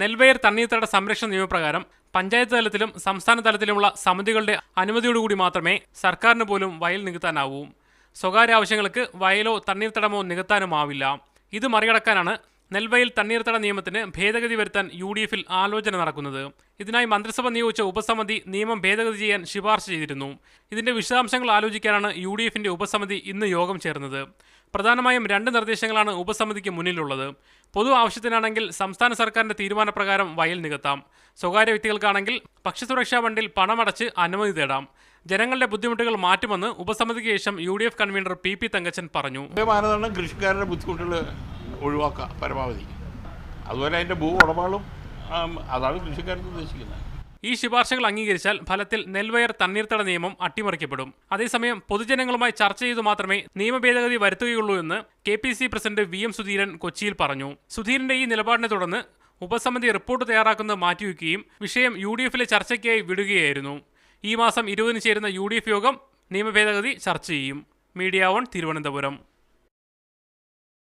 നെൽവയർ തണ്ണീർത്തട സംരക്ഷണ നിയമപ്രകാരം പഞ്ചായത്ത് തലത്തിലും സംസ്ഥാന തലത്തിലുമുള്ള സമിതികളുടെ അനുമതിയോടുകൂടി മാത്രമേ സർക്കാരിന് പോലും വയൽ നികത്താനാവൂ. സ്വകാര്യ ആവശ്യങ്ങൾക്ക് വയലോ തണ്ണീർത്തടമോ നികത്താനുമാവില്ല. ഇത് മറികടക്കാനാണ് നെൽവയൽ തണ്ണീർത്തട നിയമത്തിന് ഭേദഗതി വരുത്താൻ UDF-ൽ ആലോചന നടക്കുന്നത്. ഇതിനായി മന്ത്രിസഭ നിയോഗിച്ച ഉപസമിതി നിയമം ഭേദഗതി ചെയ്യാൻ ശുപാർശ ചെയ്തിരുന്നു. ഇതിന്റെ വിശദാംശങ്ങൾ ആലോചിക്കാനാണ് UDF-ന്റെ ഉപസമിതി ഇന്ന് യോഗം ചേർന്നത്. പ്രധാനമായും 2 നിർദ്ദേശങ്ങളാണ് ഉപസമിതിക്ക് മുന്നിലുള്ളത്. പൊതു ആവശ്യത്തിനാണെങ്കിൽ സംസ്ഥാന സർക്കാരിന്റെ തീരുമാനപ്രകാരം വയൽ നികത്താം. സ്വകാര്യ വ്യക്തികൾക്കാണെങ്കിൽ ഭക്ഷ്യസുരക്ഷാ ഫണ്ടിൽ പണമടച്ച് അനുമതി തേടാം. ജനങ്ങളുടെ ബുദ്ധിമുട്ടുകൾ മാറ്റുമെന്ന് ഉപസമിതിക്ക് ശേഷം UDF കൺവീനർ PP തങ്കച്ചൻ പറഞ്ഞു. മാനദണ്ഡം കൃഷിക്കാരുടെ ബുദ്ധിമുട്ടുകൾ ഒഴിവാക്കുക പരമാവധി. അതുപോലെ അതിൻ്റെ ഭൂ ഉടമകളും അതാണ് കൃഷിക്കാർക്ക് ഉദ്ദേശിക്കുന്നത്. ഈ ശുപാർശകൾ അംഗീകരിച്ചാൽ ഫലത്തിൽ നെൽവയർ തണ്ണീർത്തട നിയമം അട്ടിമറിക്കപ്പെടും. അതേസമയം പൊതുജനങ്ങളുമായി ചർച്ച ചെയ്തു മാത്രമേ നിയമ ഭേദഗതി വരുത്തുകയുള്ളൂ എന്ന് KPC പ്രസിഡന്റ് VM സുധീരൻ കൊച്ചിയിൽ പറഞ്ഞു. സുധീരന്റെ ഈ നിലപാടിനെ തുടർന്ന് ഉപസമിതി റിപ്പോർട്ട് തയ്യാറാക്കുന്നത് മാറ്റിവെക്കുകയും വിഷയം UDF-ലെ ചർച്ചയ്ക്കായി വിടുകയായിരുന്നു. ഈ മാസം 20-ന് ചേരുന്ന UDF യോഗം നിയമ ഭേദഗതി ചർച്ച ചെയ്യും. മീഡിയ 1 തിരുവനന്തപുരം.